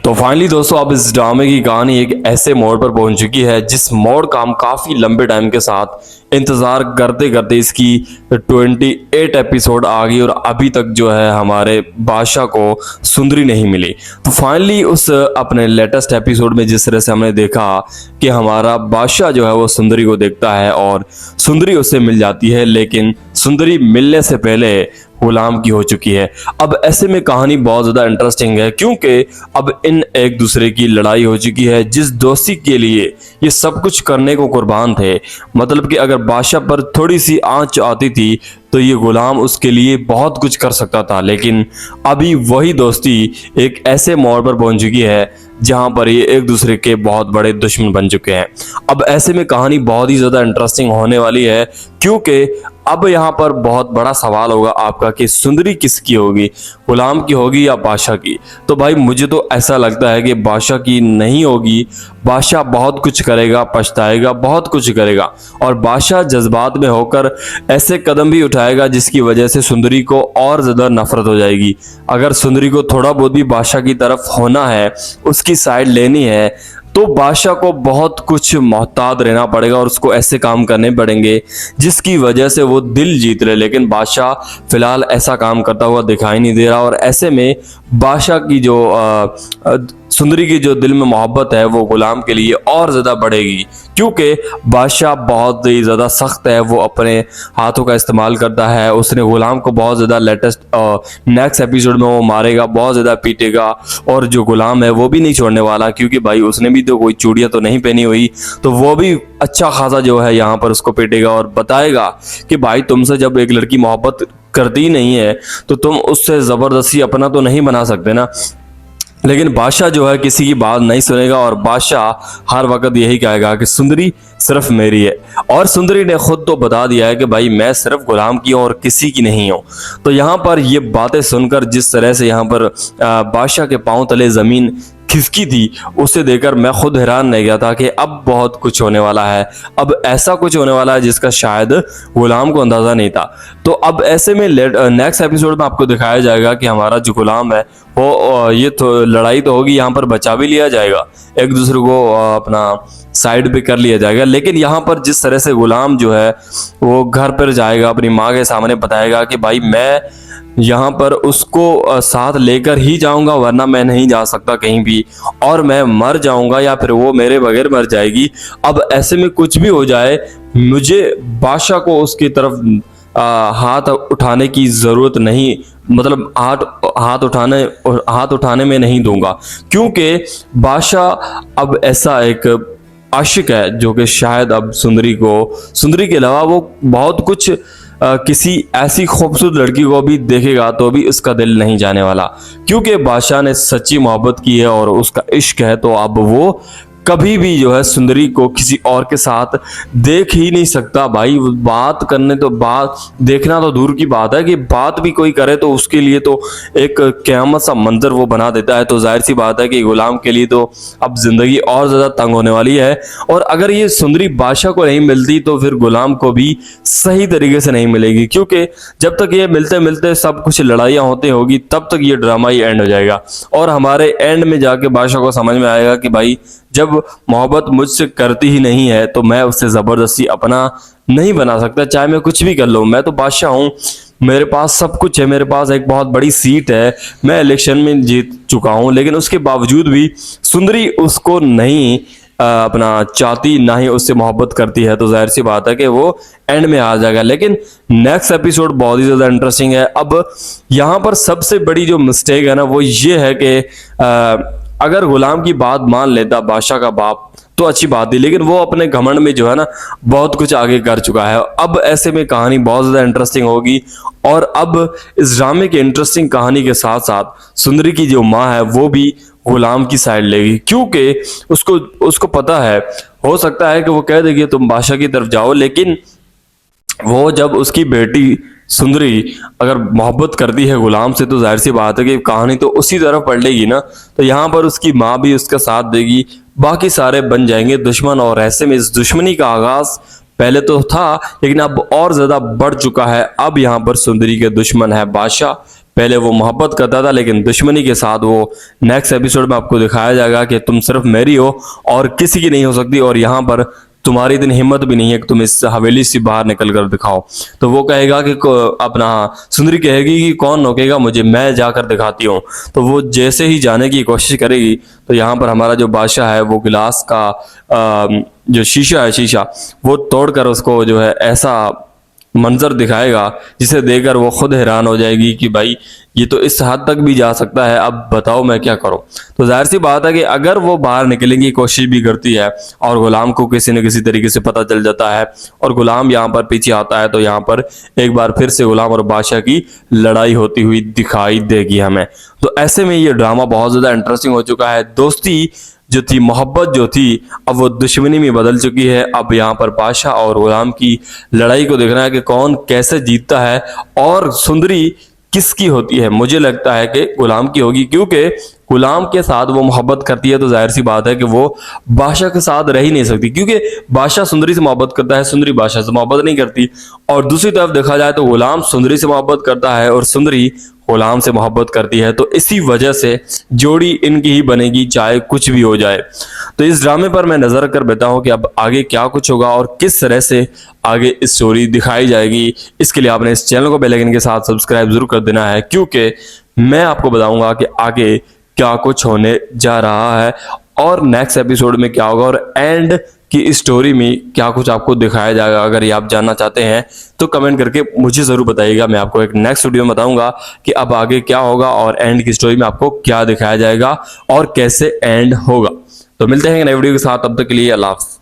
तो फाइनली दोस्तों अब इस ड्रामे की कहानी एक ऐसे मोड़ पर पहुंच चुकी है जिस मोड़ का हम काफ़ी लंबे टाइम के साथ इंतज़ार करते करते इसकी 28 एपिसोड आ गई और अभी तक जो है हमारे बादशाह को सुंदरी नहीं मिली। तो फाइनली उस अपने लेटेस्ट एपिसोड में जिस तरह से हमने देखा कि हमारा बादशाह जो है वो सुंदरी को देखता है और सुंदरी उससे मिल जाती है, लेकिन सुंदरी मिलने से पहले गुलाम की हो चुकी है। अब ऐसे में कहानी बहुत ज़्यादा इंटरेस्टिंग है क्योंकि अब इन एक दूसरे की लड़ाई हो चुकी है। जिस दोस्ती के लिए ये सब कुछ करने को कुर्बान थे, मतलब कि अगर बादशाह पर थोड़ी सी आंच आती थी तो ये गुलाम उसके लिए बहुत कुछ कर सकता था, लेकिन अभी वही दोस्ती एक ऐसे मोड़ पर पहुंच चुकी है जहां पर ये एक दूसरे के बहुत बड़े दुश्मन बन चुके हैं। अब ऐसे में कहानी बहुत ही ज़्यादा इंटरेस्टिंग होने वाली है क्योंकि अब यहाँ पर बहुत बड़ा सवाल होगा आपका कि सुंदरी किसकी होगी, गुलाम की होगी या बादशाह की। तो भाई मुझे तो ऐसा लगता है कि बादशाह की नहीं होगी। बादशाह बहुत कुछ करेगा, पछताएगा, बहुत कुछ करेगा और बादशाह जज्बात में होकर ऐसे कदम भी उठाएगा जिसकी वजह से सुंदरी को और ज़्यादा नफरत हो जाएगी। अगर सुंदरी को थोड़ा बहुत भी बादशाह की तरफ होना है, उसकी साइड लेनी है, तो बादशाह को बहुत कुछ मोहतात रहना पड़ेगा और उसको ऐसे काम करने पड़ेंगे जिसकी वजह से वो दिल जीत ले। लेकिन बादशाह फिलहाल ऐसा काम करता हुआ दिखाई नहीं दे रहा और ऐसे में बादशाह की जो सुंदरी की जो दिल में मोहब्बत है वो गुलाम के लिए और ज़्यादा बढ़ेगी क्योंकि बादशाह बहुत ही ज़्यादा सख्त है। वो अपने हाथों का इस्तेमाल करता है। उसने गुलाम को बहुत ज़्यादा लेटेस्ट नेक्स्ट एपिसोड में वो मारेगा, बहुत ज़्यादा पीटेगा और जो गुलाम है वो भी नहीं छोड़ने वाला क्योंकि भाई उसने भी तो कोई चूड़ियाँ तो नहीं पहनी हुई, तो वो भी अच्छा खासा जो है यहाँ पर उसको पीटेगा और बताएगा कि भाई तुमसे जब एक लड़की मोहब्बत करती नहीं है तो तुम उससे ज़बरदस्ती अपना तो नहीं बना सकते ना। लेकिन बादशाह जो है किसी की बात नहीं सुनेगा और बादशाह हर वक्त यही कहेगा कि सुंदरी सिर्फ मेरी है और सुंदरी ने खुद तो बता दिया है कि भाई मैं सिर्फ गुलाम की हूँ और किसी की नहीं हूँ। तो यहाँ पर ये बातें सुनकर जिस तरह से यहाँ पर बादशाह के पांव तले ज़मीन खिसकी थी उसे देखकर मैं खुद हैरान रह गया था कि अब बहुत कुछ होने वाला है। अब ऐसा कुछ होने वाला है जिसका शायद गुलाम को अंदाज़ा नहीं था। तो अब ऐसे में नेक्स्ट एपिसोड में आपको दिखाया जाएगा कि हमारा जो गुलाम है वो ये तो लड़ाई तो होगी, यहाँ पर बचा भी लिया जाएगा, एक दूसरे को अपना साइड पे कर लिया जाएगा। लेकिन यहाँ पर जिस तरह से गुलाम जो है वो घर पर जाएगा, अपनी माँ के सामने बताएगा कि भाई मैं यहाँ पर उसको साथ लेकर ही जाऊंगा वरना मैं नहीं जा सकता कहीं भी और मैं मर जाऊंगा या फिर वो मेरे बगैर मर जाएगी। अब ऐसे में कुछ भी हो जाए मुझे बादशाह को उसकी तरफ हाथ उठाने की ज़रूरत नहीं, मतलब हाथ उठाने में नहीं दूंगा क्योंकि बादशाह अब ऐसा एक आशिक है जो कि शायद अब सुंदरी के अलावा वो बहुत कुछ किसी ऐसी खूबसूरत लड़की को भी देखेगा तो भी उसका दिल नहीं जाने वाला क्योंकि बादशाह ने सच्ची मोहब्बत की है और उसका इश्क है। तो अब वो कभी भी जो है सुंदरी को किसी और के साथ देख ही नहीं सकता। भाई बात करने तो बात देखना तो दूर की बात है कि बात भी कोई करे तो उसके लिए तो एक क़यामत सा मंजर वो बना देता है। तो जाहिर सी बात है कि गुलाम के लिए तो अब ज़िंदगी और ज़्यादा तंग होने वाली है और अगर ये सुंदरी बादशाह को नहीं मिलती तो फिर गुलाम को भी सही तरीके से नहीं मिलेगी क्योंकि जब तक ये मिलते मिलते सब कुछ लड़ाइयाँ होती होगी तब तक ये ड्रामा ही एंड हो जाएगा और हमारे एंड में जाके बादशाह को समझ में आएगा कि भाई जब मोहब्बत मुझसे करती ही नहीं है तो मैं उससे ज़बरदस्ती अपना नहीं बना सकता, चाहे मैं कुछ भी कर लूँ। मैं तो बादशाह हूँ, मेरे पास सब कुछ है, मेरे पास एक बहुत बड़ी सीट है, मैं इलेक्शन में जीत चुका हूँ, लेकिन उसके बावजूद भी सुंदरी उसको नहीं अपना चाहती, ना ही उससे मोहब्बत करती है। तो जाहिर सी बात है कि वो एंड में आ जाएगा। लेकिन नेक्स्ट एपिसोड बहुत ही ज़्यादा इंटरेस्टिंग है। अब यहाँ पर सबसे बड़ी जो मिस्टेक है ना वो ये है कि अगर गुलाम की बात मान लेता बादशाह का बाप तो अच्छी बात थी, लेकिन वो अपने घमंड में जो है ना बहुत कुछ आगे कर चुका है। अब ऐसे में कहानी बहुत ज़्यादा इंटरेस्टिंग होगी और अब इस ड्रामे की इंटरेस्टिंग कहानी के साथ साथ सुंदरी की जो माँ है वो भी गुलाम की साइड लेगी क्योंकि उसको पता है, हो सकता है कि वो कह देगी तुम बादशाह की तरफ जाओ, लेकिन वो जब उसकी बेटी सुंदरी अगर मोहब्बत करती है गुलाम से तो जाहिर सी बात है कि कहानी तो उसी तरफ पड़ लेगी ना। तो यहाँ पर उसकी माँ भी उसका साथ देगी, बाकी सारे बन जाएंगे दुश्मन और ऐसे में इस दुश्मनी का आगाज पहले तो था लेकिन अब और ज़्यादा बढ़ चुका है। अब यहाँ पर सुंदरी के दुश्मन है बादशाह, पहले वो मोहब्बत करता था लेकिन दुश्मनी के साथ। वो नेक्स्ट एपिसोड में आपको दिखाया जाएगा कि तुम सिर्फ मेरी हो और किसी की नहीं हो सकती, और यहाँ पर तुम्हारी इतनी हिम्मत भी नहीं है कि तुम इस हवेली से बाहर निकल कर दिखाओ। तो वो कहेगा कि अपना सुंदरी कहेगी कि कौन रोकेगा मुझे, मैं जाकर दिखाती हूँ। तो वो जैसे ही जाने की कोशिश करेगी तो यहाँ पर हमारा जो बादशाह है वो गिलास का जो शीशा है, शीशा वो तोड़कर उसको जो है ऐसा मंजर दिखाएगा जिसे देखकर वो खुद हैरान हो जाएगी कि भाई ये तो इस हद तक भी जा सकता है, अब बताओ मैं क्या करूं। तो जाहिर सी बात है कि अगर वो बाहर निकलने की कोशिश भी करती है और गुलाम को किसी न किसी तरीके से पता चल जाता है और गुलाम यहाँ पर पीछे आता है, तो यहाँ पर एक बार फिर से गुलाम और बादशाह की लड़ाई होती हुई दिखाई देगी हमें। तो ऐसे में ये ड्रामा बहुत ज्यादा इंटरेस्टिंग हो चुका है। दोस्ती जो थी, मोहब्बत जो थी, अब वो दुश्मनी में बदल चुकी है। अब यहाँ पर बादशाह और गुलाम की लड़ाई को देखना है कि कौन कैसे जीतता है और सुंदरी किसकी होती है। मुझे लगता है कि गुलाम की होगी, क्योंकि गुलाम के साथ वो मोहब्बत करती है तो जाहिर सी बात है कि वो बादशाह के साथ रह ही नहीं सकती, क्योंकि बादशाह सुंदरी से मोहब्बत करता है, सुंदरी बादशाह से मोहब्बत नहीं करती। और दूसरी तरफ देखा जाए तो गुलाम सुंदरी से मोहब्बत करता है और सुंदरी गुलाम से मोहब्बत करती है। तो इसी वजह से जोड़ी इनकी ही बनेगी चाहे कुछ भी हो जाए। तो इस ड्रामे पर मैं नजर कर बैठा हूं कि अब आगे क्या कुछ होगा और किस तरह से आगे इस स्टोरी दिखाई जाएगी। इसके लिए आपने इस चैनल को बेल आइकन के साथ सब्सक्राइब जरूर कर देना है, क्योंकि मैं आपको बताऊंगा कि आगे क्या कुछ होने जा रहा है और नेक्स्ट एपिसोड में क्या होगा और एंड कि इस स्टोरी में क्या कुछ आपको दिखाया जाएगा। अगर ये आप जानना चाहते हैं तो कमेंट करके मुझे जरूर बताइएगा। मैं आपको एक नेक्स्ट वीडियो में बताऊंगा कि अब आगे क्या होगा और एंड की स्टोरी में आपको क्या दिखाया जाएगा और कैसे एंड होगा। तो मिलते हैं नए वीडियो के साथ, तब तक के लिए अल्लाह हाफ़िज़।